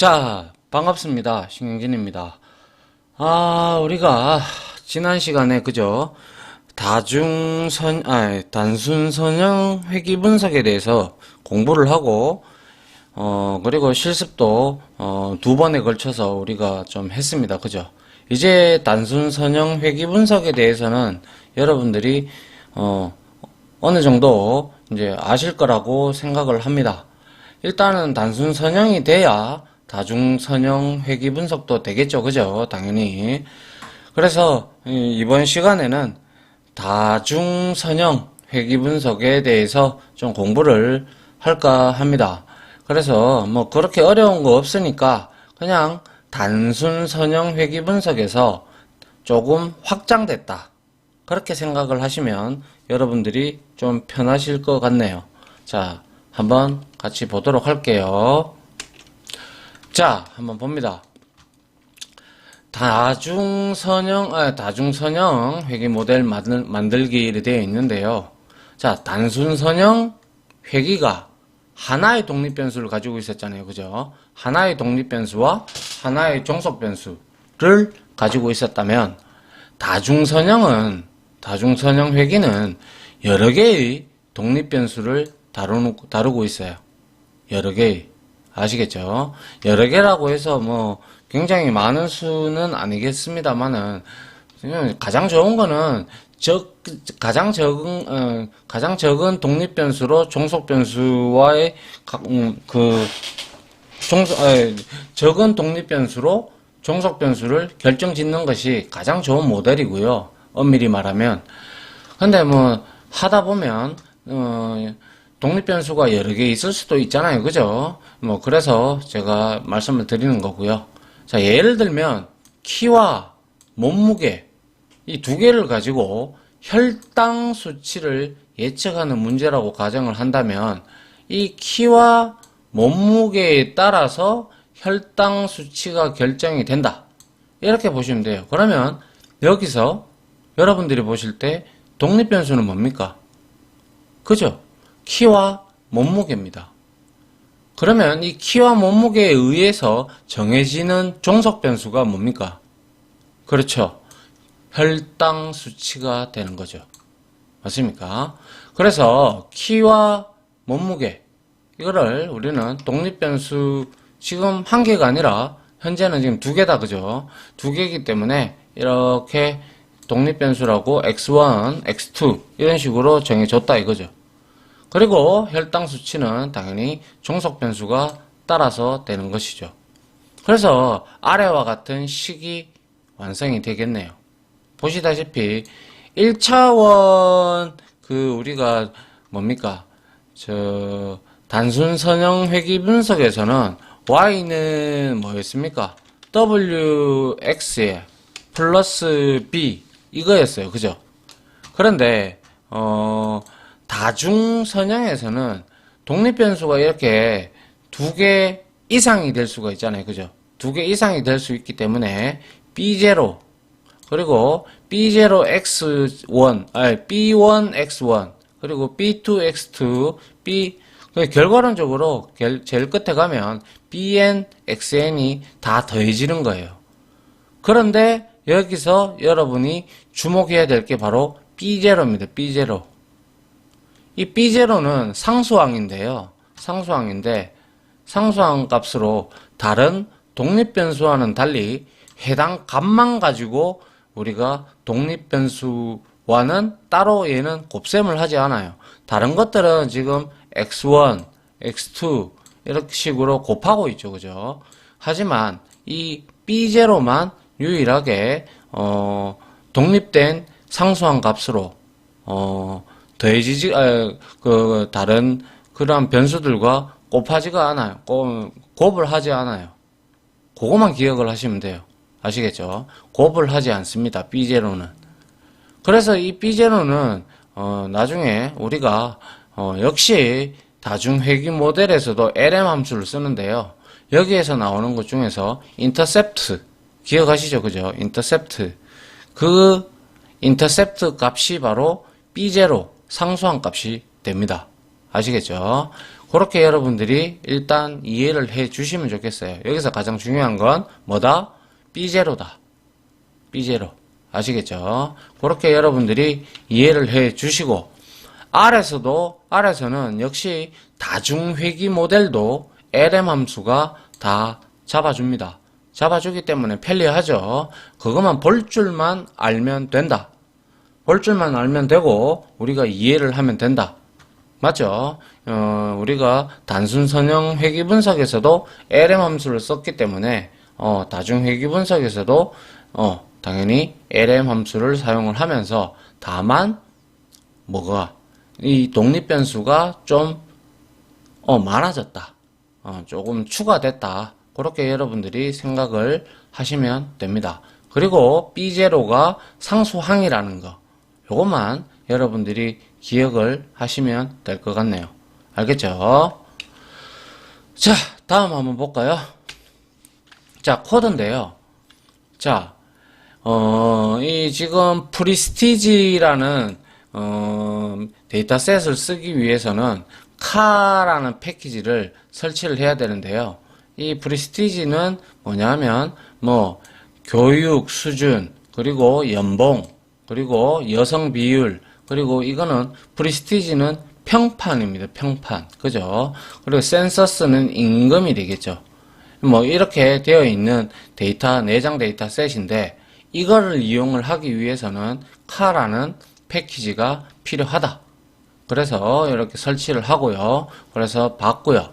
자, 반갑습니다. 신경진입니다. 우리가 지난 시간에 그죠? 단순 선형 회귀 분석에 대해서 공부를 하고, 그리고 실습도, 두 번에 걸쳐서 우리가 좀 했습니다. 그죠? 이제 단순 선형 회귀 분석에 대해서는 여러분들이, 어느 정도 이제 아실 거라고 생각을 합니다. 일단은 단순 선형이 돼야 다중 선형 회귀 분석도 되겠죠. 그죠? 당연히. 그래서 이번 시간에는 다중 선형 회귀 분석에 대해서 좀 공부를 할까 합니다. 그래서 뭐 그렇게 어려운 거 없으니까 그냥 단순 선형 회귀 분석에서 조금 확장됐다. 그렇게 생각을 하시면 여러분들이 좀 편하실 것 같네요. 자, 한번 같이 보도록 할게요. 자, 한번 봅니다. 다중선형 회귀 모델 만들기로 되어 있는데요. 자, 단순선형 회귀가 하나의 독립변수를 가지고 있었잖아요. 그죠? 하나의 독립변수와 하나의 종속변수를 가지고 있었다면, 다중선형 회귀는 여러 개의 독립변수를 다루고 있어요. 여러 개의. 아시겠죠? 여러 개라고 해서 뭐 굉장히 많은 수는 아니겠습니다만은 가장 좋은 거는 가장 적은 독립 변수로 종속 변수와의 적은 독립 변수로 종속 변수를 결정짓는 것이 가장 좋은 모델이고요. 엄밀히 말하면. 근데 뭐 하다 보면 독립변수가 여러 개 있을 수도 있잖아요. 그죠? 뭐, 그래서 제가 말씀을 드리는 거고요. 자, 예를 들면, 키와 몸무게, 이 두 개를 가지고 혈당 수치를 예측하는 문제라고 가정을 한다면, 이 키와 몸무게에 따라서 혈당 수치가 결정이 된다. 이렇게 보시면 돼요. 그러면, 여기서 여러분들이 보실 때, 독립변수는 뭡니까? 그죠? 키와 몸무게입니다. 그러면 이 키와 몸무게에 의해서 정해지는 종속 변수가 뭡니까? 그렇죠. 혈당 수치가 되는 거죠. 맞습니까? 그래서 키와 몸무게, 이거를 우리는 독립 변수, 지금 한 개가 아니라 현재는 지금 두 개다. 그죠? 두 개이기 때문에 이렇게 독립 변수라고 x1, x2 이런 식으로 정해줬다 이거죠. 그리고 혈당 수치는 당연히 종속 변수가 따라서 되는 것이죠. 그래서 아래와 같은 식이 완성이 되겠네요. 보시다시피 1차원 우리가 뭡니까? 단순 선형 회귀 분석에서는 y는 뭐였습니까? wx에 플러스 b 이거였어요. 그죠? 그런데 다중 선형에서는 독립 변수가 이렇게 두 개 이상이 될 수가 있잖아요. 그죠? 두 개 이상이 될 수 있기 때문에 B0 그리고 B0x1, B1x1 그리고 B2x2, 결과론적으로 제일 끝에 가면 Bn, Xn이 다 더해지는 거예요. 그런데 여기서 여러분이 주목해야 될 게 바로 B0입니다. B0. 이 B0는 상수항인데요. 상수항인데 상수항 값으로 다른 독립변수와는 달리 해당 값만 가지고 우리가 독립변수와는 따로 얘는 곱셈을 하지 않아요. 다른 것들은 지금 x1, x2 이렇게 식으로 곱하고 있죠. 그죠? 하지만 이 B0만 유일하게 독립된 상수항 값으로 더해지지, 다른 그러한 변수들과 곱하지가 않아요. 곱을 하지 않아요. 그것만 기억을 하시면 돼요. 아시겠죠? 곱을 하지 않습니다. B0는. 그래서 이 B0는, 나중에 우리가, 역시 다중회귀 모델에서도 LM 함수를 쓰는데요. 여기에서 나오는 것 중에서 intercept, 기억하시죠? 그죠? intercept. intercept 값이 바로 B0, 상수항 값이 됩니다. 아시겠죠? 그렇게 여러분들이 일단 이해를 해 주시면 좋겠어요. 여기서 가장 중요한 건 뭐다? B제로다. B제로. 아시겠죠? 그렇게 여러분들이 이해를 해 주시고, R에서는 역시 다중회귀 모델도 LM 함수가 다 잡아줍니다. 잡아주기 때문에 편리하죠. 그것만 볼 줄만 알면 된다. 볼 줄만 알면 되고 우리가 이해를 하면 된다. 맞죠? 우리가 단순 선형 회귀 분석에서도 LM 함수를 썼기 때문에 다중 회귀 분석에서도 당연히 LM 함수를 사용을 하면서 다만 뭐가 이 독립 변수가 좀 많아졌다. 조금 추가됐다. 그렇게 여러분들이 생각을 하시면 됩니다. 그리고 B0가 상수항이라는 거. 요것만 여러분들이 기억을 하시면 될 것 같네요. 알겠죠? 자, 다음 한번 볼까요? 자, 코드인데요. 자, 이 지금 프리스티지라는 데이터셋을 쓰기 위해서는 카라는 패키지를 설치를 해야 되는데요. 이 프리스티지는 뭐냐면 교육 수준, 그리고 연봉, 그리고 여성 비율, 그리고 이거는 프리스티지는 평판입니다. 평판. 그죠? 그리고 센서스는 임금이 되겠죠. 이렇게 되어 있는 데이터, 내장 데이터 셋인데 이거를 이용을 하기 위해서는 카라는 패키지가 필요하다. 그래서 이렇게 설치를 하고요. 그래서 봤고요.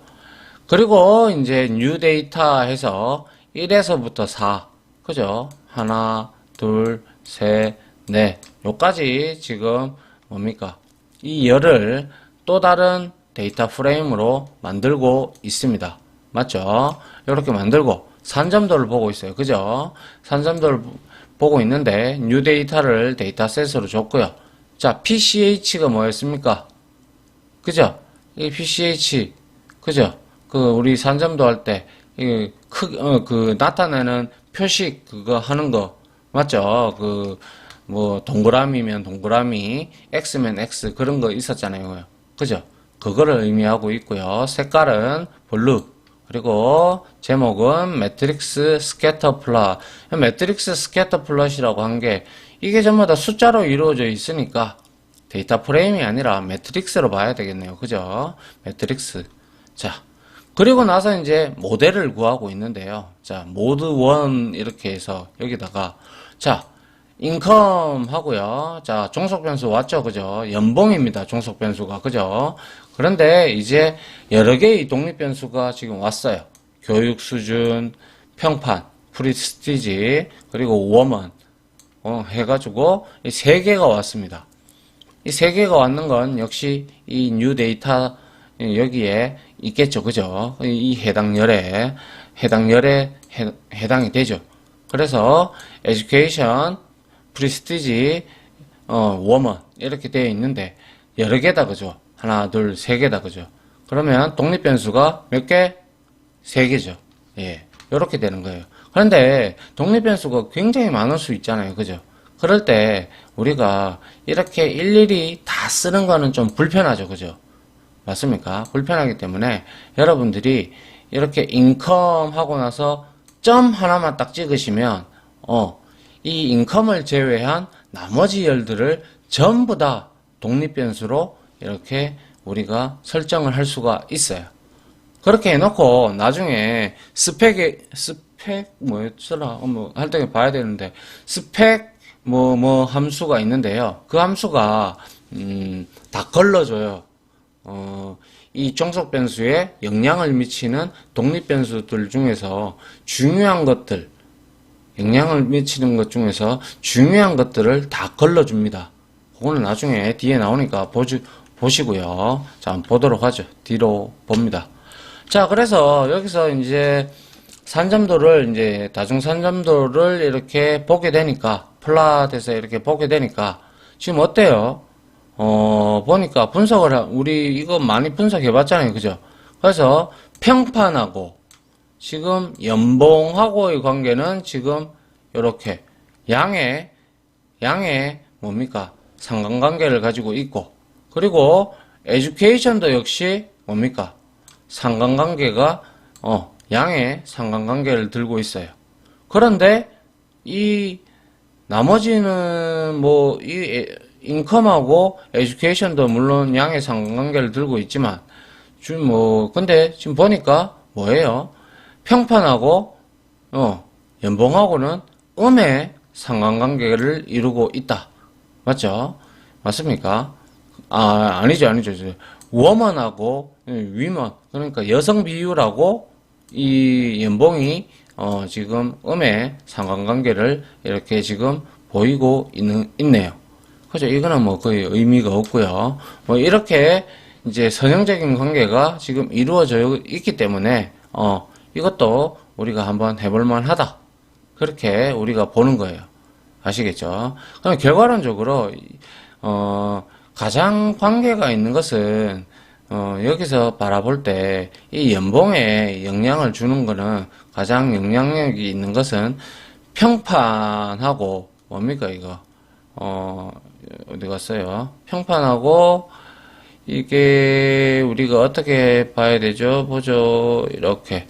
그리고 이제 뉴 데이터 해서 1에서부터 4. 그죠? 하나, 둘, 셋, 넷. 요까지 지금 뭡니까? 이 열을 또 다른 데이터 프레임으로 만들고 있습니다. 맞죠? 이렇게 만들고 산점도를 보고 있어요. 그죠? 산점도를 보고 있는데 뉴 데이터를 데이터셋으로 줬고요. 자, PCH가 뭐였습니까? 그죠? 이 PCH, 그죠? 우리 산점도 할 때, 나타내는 표식, 그거 하는 거, 맞죠? 동그라미면 동그라미, X면 X, 그런 거 있었잖아요. 그죠? 그거를 의미하고 있고요. 색깔은 블루. 그리고 제목은 매트릭스 스캐터 플롯. 매트릭스 스캐터 플롯이라고 한 게, 이게 전부 다 숫자로 이루어져 있으니까, 데이터 프레임이 아니라 매트릭스로 봐야 되겠네요. 그죠? 매트릭스. 자, 그리고 나서 이제 모델을 구하고 있는데요. 자, 모드 1 이렇게 해서 여기다가 자, 인컴 하고요. 자, 종속 변수 왔죠. 그죠? 연봉입니다. 종속 변수가. 그죠? 그런데 이제 여러 개의 독립 변수가 지금 왔어요. 교육 수준, 평판, 프리스티지, 그리고 워먼 해가지고 이 세 개가 왔습니다. 이 세 개가 왔는 건 역시 이 뉴 데이터 여기에 있겠죠. 그죠? 이 해당열에 해당이 되죠. 그래서 education, prestige, woman 이렇게 되어 있는데 여러 개다. 그죠? 하나, 둘, 세 개다. 그죠? 그러면 독립 변수가 몇 개? 세 개죠. 예. 이렇게 되는 거예요. 그런데 독립 변수가 굉장히 많을 수 있잖아요. 그죠? 그럴 때 우리가 이렇게 일일이 다 쓰는 거는 좀 불편하죠. 그죠? 맞습니까? 불편하기 때문에 여러분들이 이렇게 인컴 하고 나서 점 하나만 딱 찍으시면 이 인컴을 제외한 나머지 열들을 전부 다 독립 변수로 이렇게 우리가 설정을 할 수가 있어요. 그렇게 해놓고 나중에 스펙 뭐였더라? 할 때 봐야 되는데 스펙 함수가 있는데요. 그 함수가 다 걸러줘요. 이 종속 변수에 영향을 미치는 독립 변수들 중에서 중요한 것들, 영향을 미치는 것 중에서 중요한 것들을 다 걸러줍니다. 그거는 나중에 뒤에 나오니까 보시고요. 자, 한번 보도록 하죠. 뒤로 봅니다. 자, 그래서 여기서 이제 산점도를 이제 다중 산점도를 이렇게 보게 되니까 플랫에서 이렇게 보게 되니까 지금 어때요? 보니까 우리 이거 많이 분석해 봤잖아요. 그죠? 그래서 평판하고 지금 연봉하고의 관계는 지금 이렇게 양의 뭡니까? 상관관계를 가지고 있고, 그리고 에듀케이션도 역시 뭡니까? 상관관계가 양의 상관관계를 들고 있어요. 그런데 이 나머지는 뭐 이 인컴하고 에듀케이션도 물론 양의 상관관계를 들고 있지만 근데 지금 보니까 뭐예요? 평판하고 연봉하고는 음의 상관관계를 이루고 있다. 맞죠? 맞습니까? 아니죠. 워먼하고 위먼, 그러니까 여성 비율하고 이 연봉이 지금 음의 상관관계를 이렇게 지금 보이고 있네요. 그죠? 이거는 뭐 거의 의미가 없고요. 뭐 이렇게 이제 선형적인 관계가 지금 이루어져 있기 때문에 이것도 우리가 한번 해볼만 하다. 그렇게 우리가 보는 거예요. 아시겠죠? 그럼 결과론적으로 가장 관계가 있는 것은 여기서 바라볼 때 이 연봉에 영향을 주는 거는 가장 영향력이 있는 것은 평판하고 뭡니까 이거 어디 갔어요? 평판하고 이게 우리가 어떻게 봐야 되죠? 보죠. 이렇게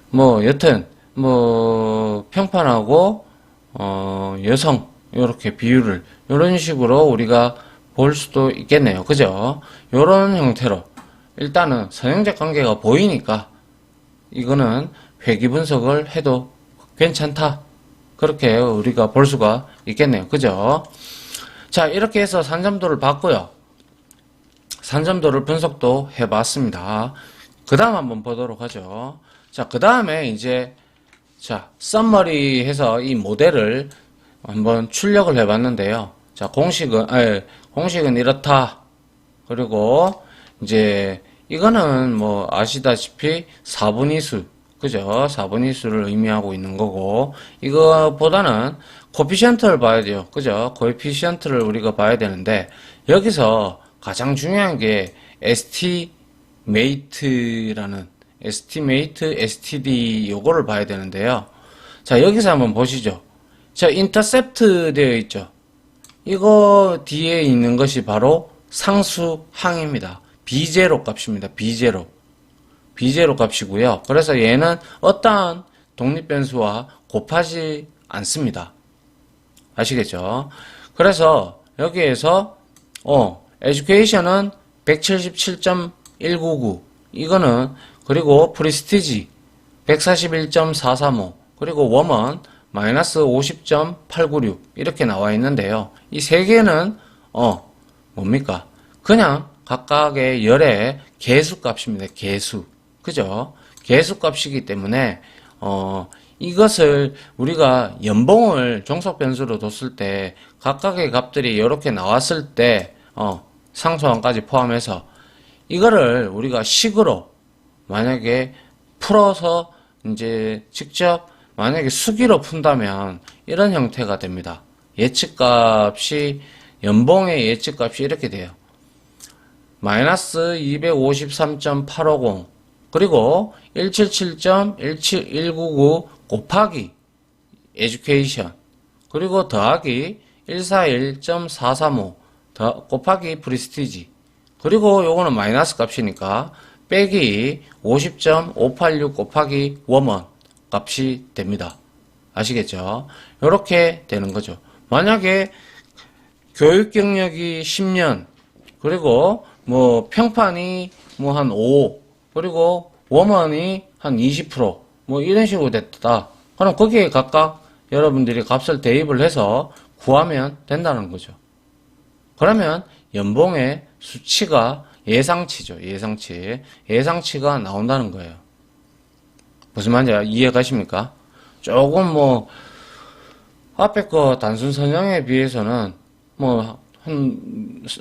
뭐 여튼 뭐 평판하고 여성 이렇게 비율을 이런 식으로 우리가 볼 수도 있겠네요. 그죠? 이런 형태로 일단은 선형적 관계가 보이니까 이거는 회귀 분석을 해도 괜찮다. 그렇게 우리가 볼 수가 있겠네요. 그죠? 자, 이렇게 해서 산점도를 봤고요. 산점도를 분석도 해봤습니다. 그 다음 한번 보도록 하죠. 자, 그 다음에 이제 썸머리 해서 이 모델을 한번 출력을 해봤는데요. 자, 공식은 이렇다. 그리고 이제 이거는 뭐 아시다시피 4분위수, 그죠? 4분위수를 의미하고 있는 거고, 이거보다는 코피션트를 봐야 돼요. 그죠? 코에피션트를 우리가 봐야 되는데, 여기서 가장 중요한 게 에스티메이트라는 STD 요거를 봐야 되는데요. 자, 여기서 한번 보시죠. 자, 인터셉트 되어 있죠. 이거 뒤에 있는 것이 바로 상수항입니다. B0 값입니다. B0 값이고요. 그래서 얘는 어떠한 독립변수와 곱하지 않습니다. 아시겠죠? 그래서 여기에서 education은 177.199 이거는 그리고 프리스티지 141.435 그리고 웜은 마이너스 50.896 이렇게 나와 있는데요. 이 세 개는 뭡니까? 그냥 각각의 열의 개수값입니다. 개수. 그죠? 개수값이기 때문에 이것을 우리가 연봉을 종속 변수로 뒀을 때 각각의 값들이 이렇게 나왔을 때 상수항까지 포함해서 이거를 우리가 식으로 만약에 풀어서 이제 직접 만약에 수기로 푼다면 이런 형태가 됩니다. 예측값이 연봉의 예측값이 이렇게 돼요. 마이너스 253.850 그리고 177.19199 곱하기 education 그리고 더하기 141.435 곱하기 프리스티지 그리고 요거는 마이너스 값이니까 빼기 50.586 곱하기 웜원 값이 됩니다. 아시겠죠? 이렇게 되는 거죠. 만약에 교육 경력이 10년 그리고 뭐 평판이 뭐 한 5 그리고 웜원이 한 20% 뭐 이런 식으로 됐다. 그럼 거기에 각각 여러분들이 값을 대입을 해서 구하면 된다는 거죠. 그러면 연봉의 수치가 예상치죠. 예상치가 나온다는 거예요. 무슨 말인지 이해가십니까? 조금 뭐 앞에 거 단순 선형에 비해서는 뭐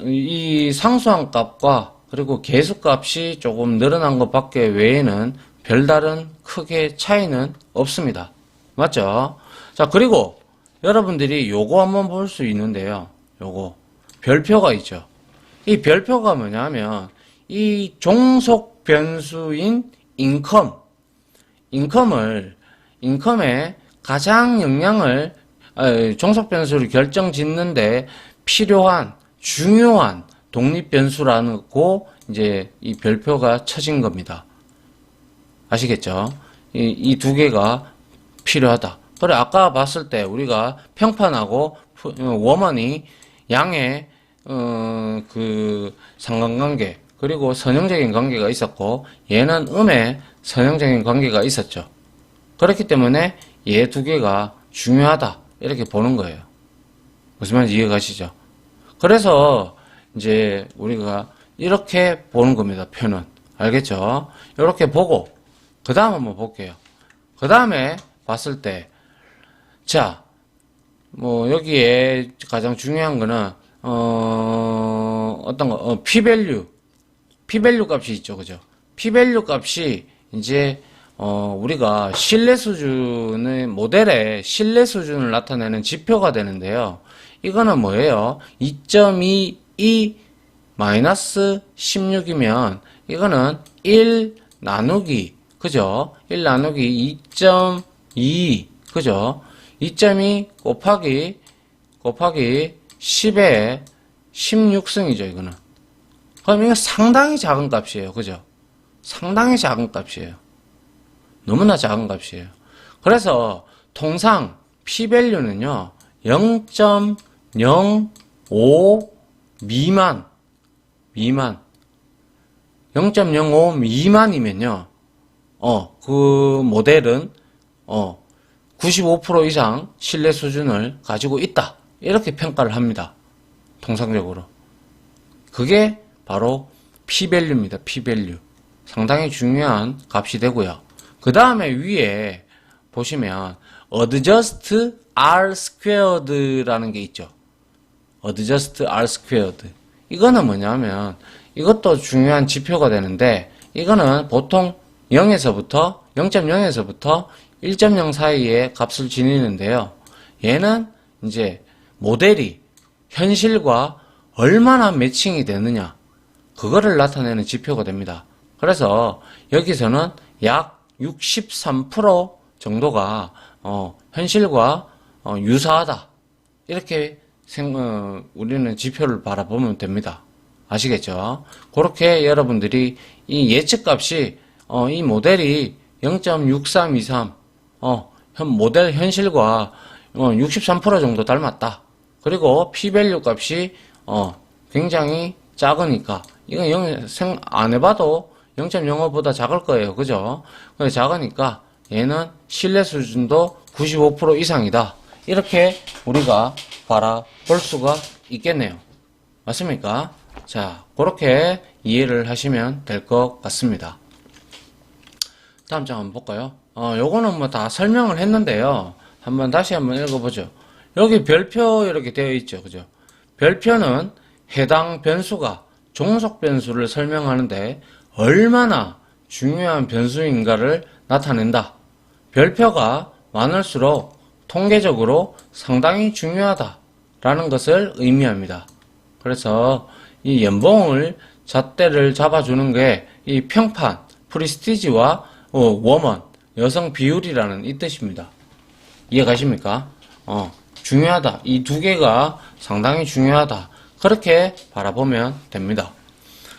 이 상수항 값과 그리고 개수 값이 조금 늘어난 것밖에 외에는 별다른 크게 차이는 없습니다. 맞죠? 자, 그리고 여러분들이 요거 한번 볼 수 있는데요. 요거 별표가 있죠. 이 별표가 뭐냐면 이 종속 변수인 인컴의 가장 영향을 종속 변수를 결정짓는데 필요한 중요한 독립 변수라고 이제 이 별표가 쳐진 겁니다. 아시겠죠? 이 두 개가 필요하다. 그래, 아까 봤을 때 우리가 평판하고 웜원이 양의 그 상관관계 그리고 선형적인 관계가 있었고 얘는 음의 선형적인 관계가 있었죠. 그렇기 때문에 얘 두 개가 중요하다 이렇게 보는 거예요. 무슨 말인지 이해가시죠? 그래서 이제 우리가 이렇게 보는 겁니다. 표는 알겠죠? 이렇게 보고 그 다음 한번 볼게요. 그 다음에 봤을 때 자, 뭐 여기에 가장 중요한 거는 어떤 거 p-value 값이 있죠. 그죠? p-value 값이 이제 우리가 신뢰 수준의 모델의 신뢰 수준을 나타내는 지표가 되는데요. 이거는 뭐예요? 2.22 마이너스 16이면 이거는 1 나누기 그죠? 1 나누기 2.2 그죠? 2.2 곱하기 10의 16승이죠, 이거는. 그럼 이거 상당히 작은 값이에요. 그죠? 상당히 작은 값이에요. 너무나 작은 값이에요. 그래서 통상 p-value는요, 0.05 미만 0.05 미만이면요, 그 모델은, 95% 이상 신뢰 수준을 가지고 있다. 이렇게 평가를 합니다. 통상적으로. 그게 바로 p-value입니다. p-value. 상당히 중요한 값이 되고요. 그 다음에 위에 보시면 adjust r squared라는 게 있죠. adjust r squared. 이거는 뭐냐면 이것도 중요한 지표가 되는데 이거는 보통 0에서부터 1.0 사이에 값을 지니는데요. 얘는 이제 모델이 현실과 얼마나 매칭이 되느냐 그거를 나타내는 지표가 됩니다. 그래서 여기서는 약 63% 정도가 현실과 유사하다 이렇게 우리는 지표를 바라보면 됩니다. 아시겠죠? 그렇게 여러분들이 이 예측값이 이 모델이 0.6323 모델 현실과 63% 정도 닮았다. 그리고 p-value 값이 굉장히 작으니까 이건 안 해봐도 0.05보다 작을 거예요. 그죠? 그래서 작으니까 얘는 신뢰 수준도 95% 이상이다. 이렇게 우리가 바라볼 수가 있겠네요. 맞습니까? 자, 그렇게 이해를 하시면 될 것 같습니다. 다음 장 한번 볼까요? 요거는 뭐 다 설명을 했는데요. 다시 한번 읽어보죠. 여기 별표 이렇게 되어 있죠. 그죠? 별표는 해당 변수가 종속 변수를 설명하는데 얼마나 중요한 변수인가를 나타낸다. 별표가 많을수록 통계적으로 상당히 중요하다. 라는 것을 의미합니다. 그래서 이 연봉을 잣대를 잡아주는 게 이 평판, 프리스티지와 워먼, 여성 비율이라는 이 뜻입니다. 이해가십니까? 중요하다. 이 두 개가 상당히 중요하다. 그렇게 바라보면 됩니다.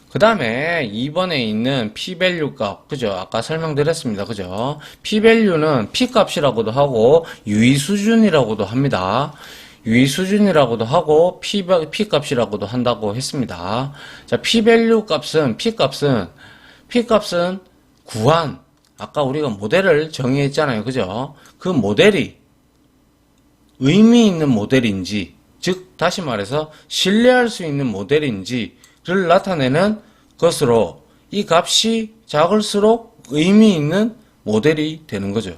그 다음에 2번에 있는 p-value 값, 그죠? 아까 설명드렸습니다. 그죠? p-value는 p-값이라고도 하고 유의수준이라고도 합니다. 유의수준이라고도 하고 p-값이라고도 한다고 했습니다. 자, p-value 값은 p-값은 구한 아까 우리가 모델을 정의했잖아요. 그죠? 그 모델이 의미 있는 모델인지, 즉 다시 말해서 신뢰할 수 있는 모델인지를 나타내는 것으로 이 값이 작을수록 의미 있는 모델이 되는 거죠.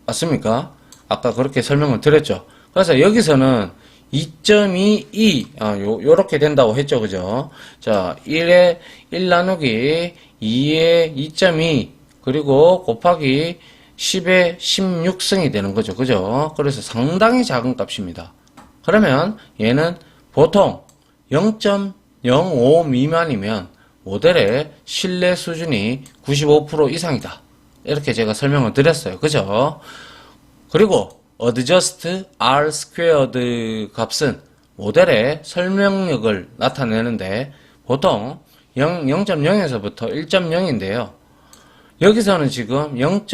맞습니까? 아까 그렇게 설명을 드렸죠. 그래서 여기서는 2.22 요렇게 된다고 했죠. 그죠? 자, 1에 1 나누기 2에 2.2 그리고 곱하기 10의 16승이 되는 거죠. 그죠? 그래서 상당히 작은 값입니다. 그러면 얘는 보통 0.05 미만이면 모델의 신뢰 수준이 95% 이상이다. 이렇게 제가 설명을 드렸어요. 그죠? 그리고 adjust r squared 값은 모델의 설명력을 나타내는데 보통 0.0에서부터 1.0인데요. 여기서는 지금 0.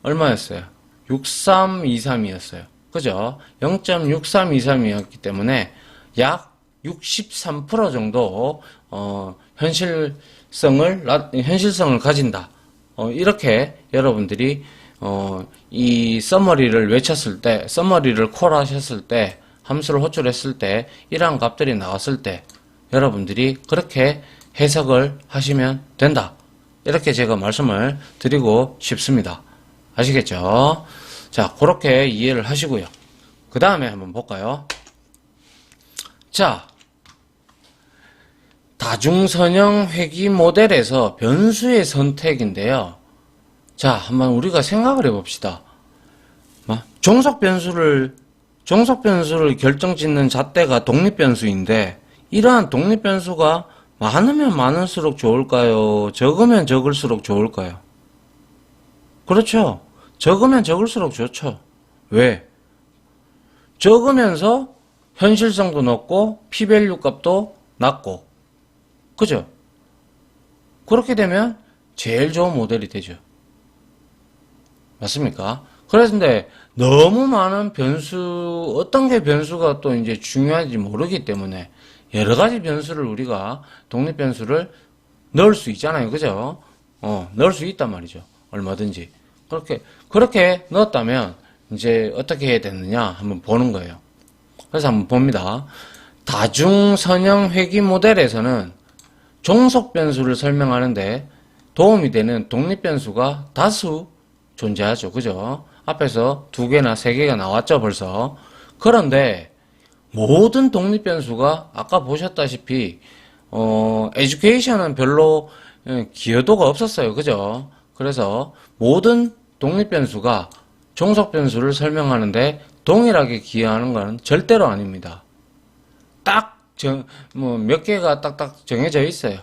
얼마였어요? 6323이었어요. 그죠? 0.6323이었기 때문에 약 63% 정도 현실성을 가진다. 이렇게 여러분들이 이 서머리를 외쳤을 때, 서머리를 콜하셨을 때, 함수를 호출했을 때, 이러한 값들이 나왔을 때 여러분들이 그렇게 해석을 하시면 된다. 이렇게 제가 말씀을 드리고 싶습니다. 아시겠죠? 자, 그렇게 이해를 하시고요. 그 다음에 한번 볼까요? 자, 다중선형 회귀 모델에서 변수의 선택인데요. 자, 한번 우리가 생각을 해봅시다. 종속 변수를 결정짓는 잣대가 독립변수인데, 이러한 독립변수가 많으면 많을수록 좋을까요? 적으면 적을수록 좋을까요? 그렇죠. 적으면 적을수록 좋죠. 왜? 적으면서 현실성도 높고 p-밸류 값도 낮고, 그죠? 그렇게 되면 제일 좋은 모델이 되죠. 맞습니까? 그런데 너무 많은 변수, 어떤 게 변수가 또 이제 중요한지 모르기 때문에 여러 가지 변수를 우리가 독립변수를 넣을 수 있잖아요. 그죠? 넣을 수 있단 말이죠. 얼마든지. 그렇게 넣었다면 이제 어떻게 해야 되느냐 한번 보는 거예요. 그래서 한번 봅니다. 다중선형 회귀 모델에서는 종속 변수를 설명하는데 도움이 되는 독립변수가 다수 존재하죠. 그죠? 앞에서 2개나 3개가 나왔죠, 벌써. 그런데 모든 독립변수가 아까 보셨다시피 에듀케이션은 별로 기여도가 없었어요. 그죠? 그래서 모든 독립변수가 종속변수를 설명하는데 동일하게 기여하는 것은 절대로 아닙니다. 몇 개가 딱딱 정해져 있어요.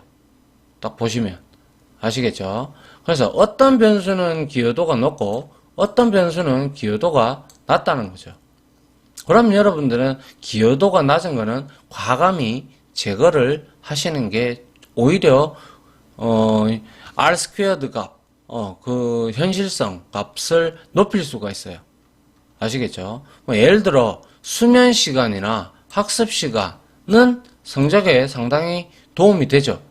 딱 보시면. 아시겠죠? 그래서 어떤 변수는 기여도가 높고 어떤 변수는 기여도가 낮다는 거죠. 그럼 여러분들은 기여도가 낮은 거는 과감히 제거를 하시는 게 오히려 R 스퀘어드 값, 그 현실성 값을 높일 수가 있어요. 아시겠죠? 예를 들어 수면 시간이나 학습 시간은 성적에 상당히 도움이 되죠.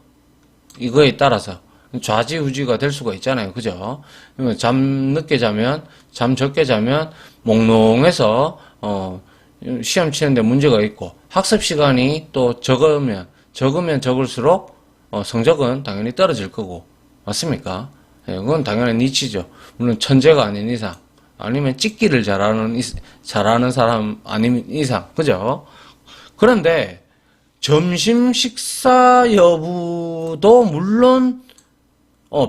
이거에 따라서 좌지우지가 될 수가 있잖아요. 그죠? 잠 늦게 자면, 잠 적게 자면 몽롱해서 시험 치는데 문제가 있고, 학습 시간이 또 적으면 적을수록 성적은 당연히 떨어질 거고, 맞습니까? 예, 그건 당연한 이치죠. 물론 천재가 아닌 이상, 아니면 찍기를 잘하는 사람 아닌 이상, 그죠? 그런데 점심 식사 여부도 물론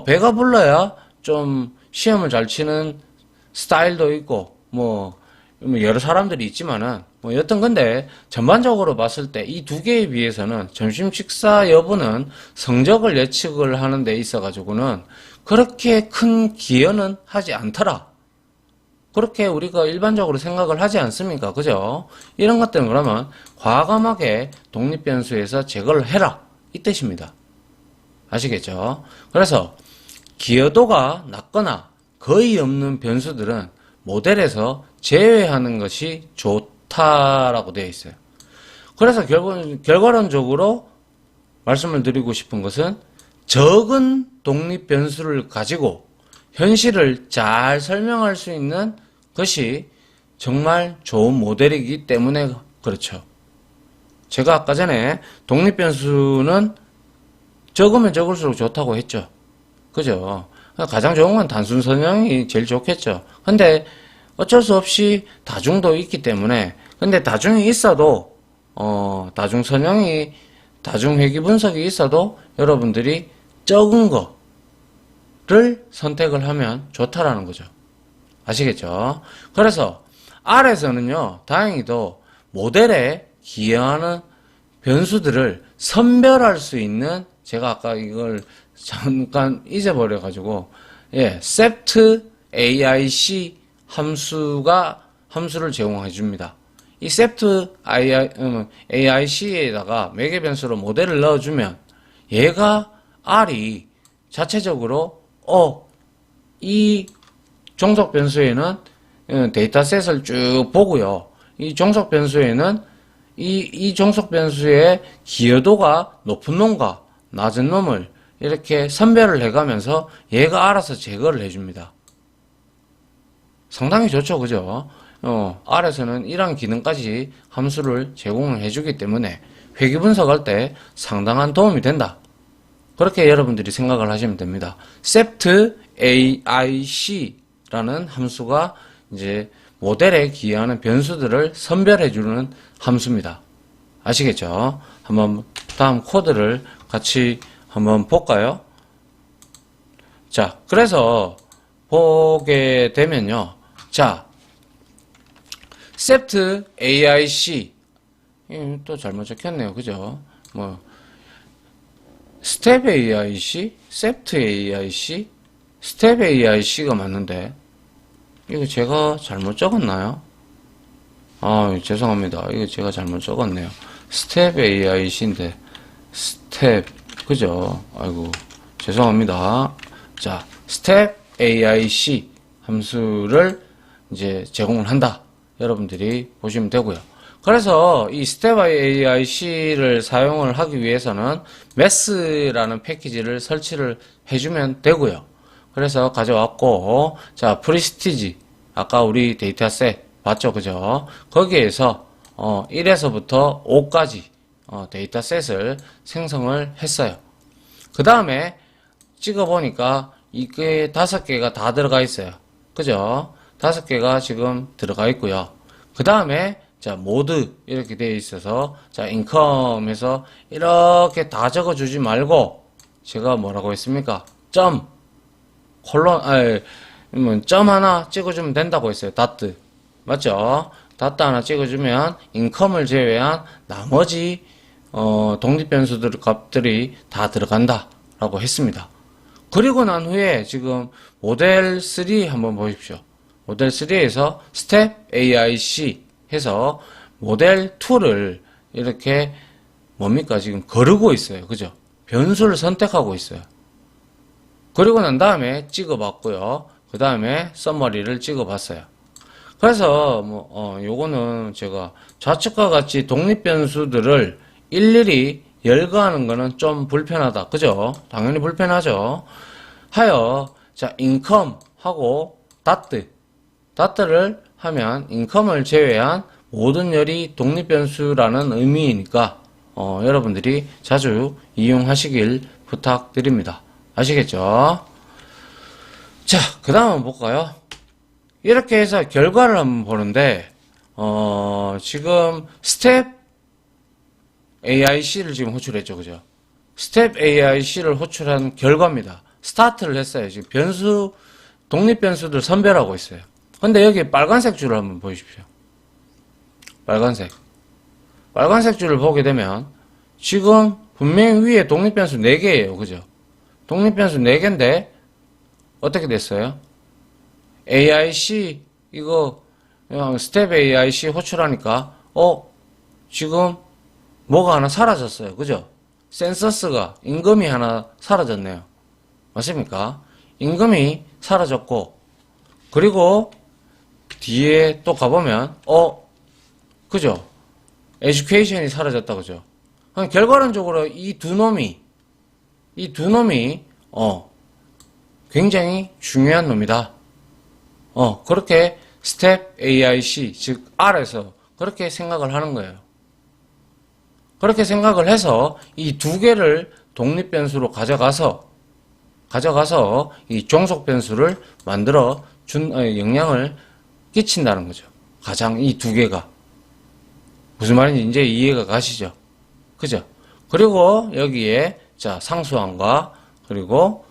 배가 불러야 좀 시험을 잘 치는 스타일도 있고 여러 사람들이 있지만은 여튼 근데 전반적으로 봤을 때 이 2개에 비해서는 점심 식사 여부는 성적을 예측을 하는 데 있어 가지고는 그렇게 큰 기여는 하지 않더라. 그렇게 우리가 일반적으로 생각을 하지 않습니까? 그죠? 이런 것들은 그러면 과감하게 독립변수에서 제거를 해라. 이 뜻입니다. 아시겠죠? 그래서 기여도가 낮거나 거의 없는 변수들은 모델에서 제외하는 것이 좋다라고 되어 있어요. 그래서 결과론적으로 말씀을 드리고 싶은 것은 적은 독립변수를 가지고 현실을 잘 설명할 수 있는 것이 정말 좋은 모델이기 때문에 그렇죠. 제가 아까 전에 독립변수는 적으면 적을수록 좋다고 했죠. 그죠? 가장 좋은 건 단순선형이 제일 좋겠죠. 근데 어쩔 수 없이 다중도 있기 때문에, 근데 다중이 있어도 다중회귀 분석이 있어도 여러분들이 적은 거를 선택을 하면 좋다라는 거죠. 아시겠죠? 그래서 R에서는요, 다행히도 모델에 기여하는 변수들을 선별할 수 있는, 제가 아까 이걸 잠깐 잊어버려가지고, sept AIC 함수를 제공해 줍니다. 이 sept AIC에다가 매개 변수로 모델을 넣어주면 얘가 R이 자체적으로 이 종속 변수에는 데이터셋을 쭉 보고요. 이 종속 변수에는 이 종속 변수의 기여도가 높은 놈과 낮은 놈을 이렇게 선별을 해가면서 얘가 알아서 제거를 해줍니다. 상당히 좋죠, 그죠? R에서는 이러한 기능까지 함수를 제공을 해주기 때문에 회귀 분석할 때 상당한 도움이 된다. 그렇게 여러분들이 생각을 하시면 됩니다. sept AIC라는 함수가 이제 모델에 기여하는 변수들을 선별해주는 함수입니다. 아시겠죠? 한번 다음 코드를 같이 한번 볼까요? 자, 그래서 보게 되면요. 자, sept AIC 또 잘못 적혔네요. 그죠? step AIC, sept AIC, step AIC가 맞는데 이거 제가 잘못 적었나요? 죄송합니다. 이거 제가 잘못 적었네요. step AIC인데 step 그죠? 아이고 죄송합니다. 자, step AIC 함수를 이제 제공을 한다. 여러분들이 보시면 되고요. 그래서 이 step AIC를 사용을 하기 위해서는 math라는 패키지를 설치를 해주면 되고요. 그래서 가져왔고, 자, 프리스티지. 아까 우리 데이터셋 봤죠? 그죠? 거기에서, 1에서부터 5까지, 데이터셋을 생성을 했어요. 그 다음에 찍어보니까 이게 5개가 다 들어가 있어요. 그죠? 5개가 지금 들어가 있고요. 그 다음에 자, 모드 이렇게 되어 있어서 자, 인컴에서 이렇게 다 적어주지 말고 제가 뭐라고 했습니까? 점 하나 찍어주면 된다고 했어요. 다트 맞죠? 다트 하나 찍어주면 인컴을 제외한 나머지 독립변수들 값들이 다 들어간다 라고 했습니다. 그리고 난 후에 지금 모델 3 한번 보십시오. 모델 3에서 step AIC 해서 모델 2를 이렇게 뭡니까? 지금 거르고 있어요. 그죠? 변수를 선택하고 있어요. 그리고 난 다음에 찍어봤고요. 그 다음에 서머리를 찍어봤어요. 그래서 요거는 제가 좌측과 같이 독립변수들을 일일이 열거하는 거는 좀 불편하다. 그죠? 당연히 불편하죠. 하여 자, 인컴하고 다트를 하면 인컴을 제외한 모든 열이 독립변수라는 의미이니까 여러분들이 자주 이용하시길 부탁드립니다. 아시겠죠? 자, 그 다음 한번 볼까요? 이렇게 해서 결과를 한번 보는데 지금 스텝 AIC를 지금 호출했죠. 그죠? 스텝 AIC를 호출한 결과입니다. 스타트를 했어요. 지금 독립변수들 선별하고 있어요. 근데 여기 빨간색 줄을 한번 보십시오. 빨간색 줄을 보게 되면 지금 분명히 위에 독립변수 4개예요. 그죠? 독립변수 4개인데 어떻게 됐어요? AIC 이거 스텝 AIC 호출하니까 지금 뭐가 하나 사라졌어요. 그죠? 센서스가 임금이 하나 사라졌네요. 맞습니까? 임금이 사라졌고 그리고 뒤에 또 가보면 그죠? 에듀케이션이 사라졌다. 그죠? 결과론적으로 이 두 놈이 굉장히 중요한 놈이다. 그렇게 스텝 AIC 즉 R에서 그렇게 생각을 하는 거예요. 그렇게 생각을 해서 이 2개를 독립변수로 가져가서 이 종속변수를 만들어 준 영향을 끼친다는 거죠. 가장 이 2개가 무슨 말인지 이제 이해가 가시죠? 그죠? 그리고 여기에 자 상수항과 그리고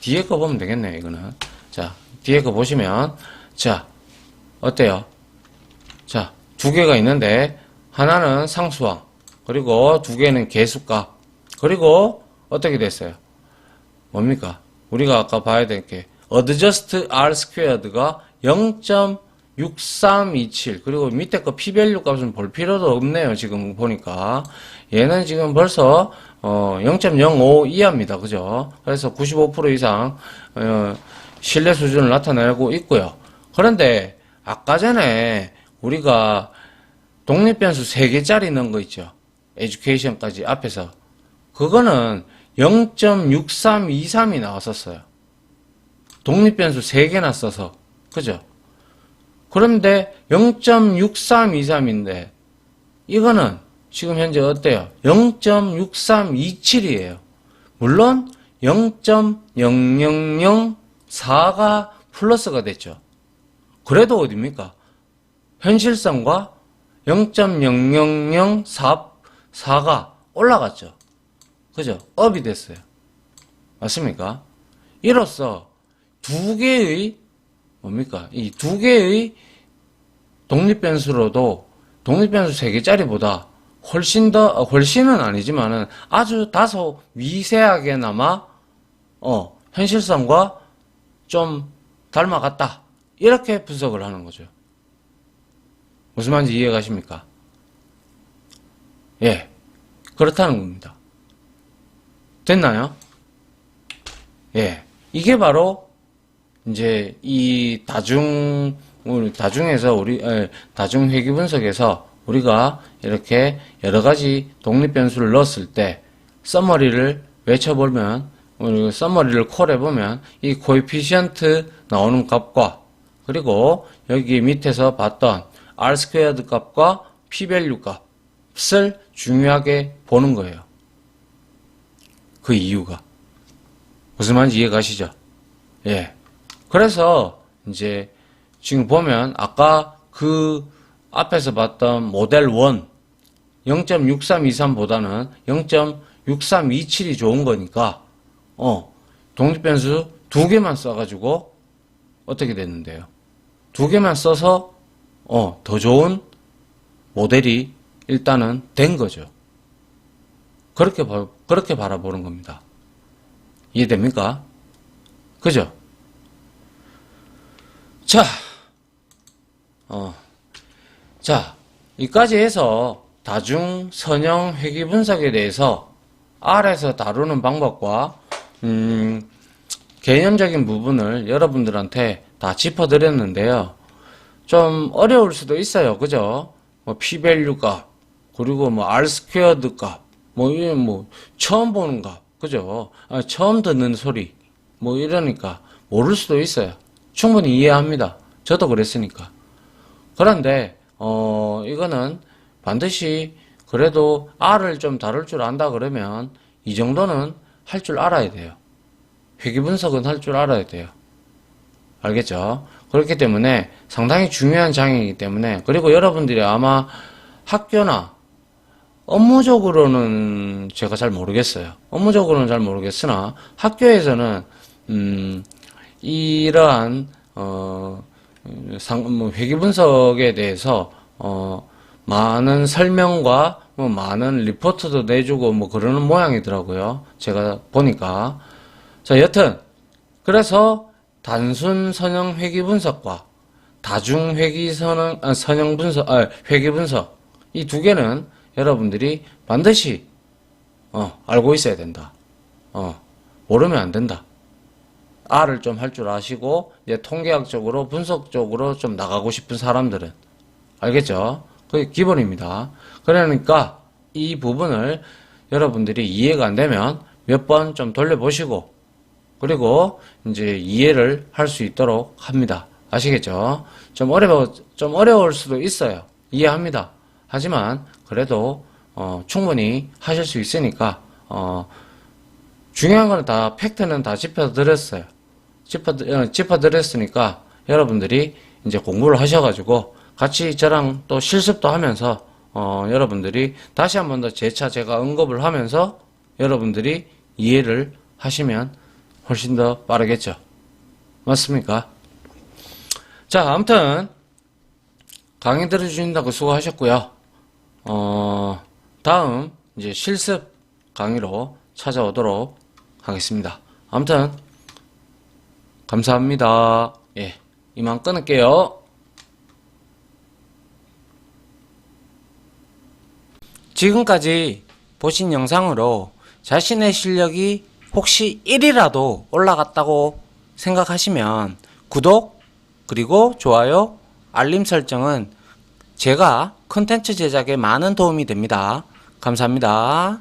뒤에 거 보면 되겠네요. 이거는 자 뒤에 거 보시면 자 어때요? 자 2개가 있는데 하나는 상수항 그리고 2개는 계수값 그리고 어떻게 됐어요? 뭡니까? 우리가 아까 봐야 될 게 adjust r squared가 0.6327 그리고 밑에 거 p-value 값은 볼 필요도 없네요. 지금 보니까 얘는 지금 벌써 0.05 이하입니다. 그죠? 그래서 95% 이상 신뢰 수준을 나타내고 있고요. 그런데 아까 전에 우리가 독립변수 3개짜리 넣은 거 있죠. 에듀케이션까지 앞에서. 그거는 0.6323이 나왔었어요. 독립변수 3개나 써서. 그죠? 그런데 0.6323인데 이거는 지금 현재 어때요? 0.6327이에요. 물론 0.0004가 플러스가 됐죠. 그래도 어딥니까? 현실성과 0.0004가 올라갔죠. 그죠? 업이 됐어요. 맞습니까? 이로써 두 개의 뭡니까? 이 두 개의 독립변수로도 독립변수 3개짜리보다 훨씬은 아니지만은 아주 다소 미세하게나마 현실성과 좀 닮아갔다. 이렇게 분석을 하는 거죠. 무슨 말인지 이해가십니까? 예. 그렇다는 겁니다. 됐나요? 예. 이게 바로 이제 이 다중에서 다중 회귀 분석에서 우리가 이렇게 여러 가지 독립 변수를 넣었을 때 서머리를 외쳐보면 우리 서머리를 콜해보면 이 코에피시언트 나오는 값과 그리고 여기 밑에서 봤던 R 스퀘어드 값과 P 밸류 값을 중요하게 보는 거예요. 그 이유가 무슨 말인지 이해가시죠? 예. 그래서 이제 지금 보면 아까 그 앞에서 봤던 모델 1 0.6323보다는 0.6327이 좋은 거니까 독립변수 2개만 써가지고 어떻게 됐는데요? 2개만 써서 더 좋은 모델이 일단은 된 거죠. 그렇게 바라보는 겁니다. 이해됩니까? 그죠? 자, 이까지 해서 다중 선형 회귀 분석에 대해서 R에서 다루는 방법과 개념적인 부분을 여러분들한테 다 짚어드렸는데요. 좀 어려울 수도 있어요. 그죠? 뭐 P 밸류 값, 그리고 뭐 R 스퀘어드 값, 처음 보는 값, 그죠? 처음 듣는 소리, 이러니까 모를 수도 있어요. 충분히 이해합니다. 저도 그랬으니까. 그런데 이거는 반드시 그래도 R을 좀 다룰 줄 안다 그러면 이 정도는 할 줄 알아야 돼요. 회귀 분석은 할 줄 알아야 돼요. 알겠죠? 그렇기 때문에 상당히 중요한 장이기 때문에 그리고 여러분들이 아마 학교나 업무적으로는 제가 잘 모르겠어요. 업무적으로는 잘 모르겠으나 학교에서는 이러한 회귀 분석에 대해서 많은 설명과 많은 리포트도 내주고 그러는 모양이더라고요. 제가 보니까. 자, 여튼 그래서 단순 선형 회귀 분석과 다중 회귀 선형 분석, 회귀 분석 이 2개는 여러분들이 반드시 알고 있어야 된다. 모르면 안 된다. R을 좀 할 줄 아시고 이제 통계학적으로 분석적으로 좀 나가고 싶은 사람들은 알겠죠? 그게 기본입니다. 그러니까 이 부분을 여러분들이 이해가 안 되면 몇 번 좀 돌려보시고 그리고 이제 이해를 할 수 있도록 합니다. 아시겠죠? 좀 어려울 수도 있어요. 이해합니다. 하지만 그래도 충분히 하실 수 있으니까 중요한 거는 다 팩트는 다 짚어드렸어요. 짚어드렸으니까 여러분들이 이제 공부를 하셔가지고 같이 저랑 또 실습도 하면서 여러분들이 다시 한 번 더 재차 제가 언급을 하면서 여러분들이 이해를 하시면 훨씬 더 빠르겠죠. 맞습니까? 자, 아무튼 강의 들어주신다고 수고하셨고요. 다음 이제 실습 강의로 찾아오도록 하겠습니다. 아무튼 감사합니다. 예, 이만 끊을게요. 지금까지 보신 영상으로 자신의 실력이 혹시 1이라도 올라갔다고 생각하시면 구독 그리고 좋아요, 알림 설정은 제가 컨텐츠 제작에 많은 도움이 됩니다. 감사합니다.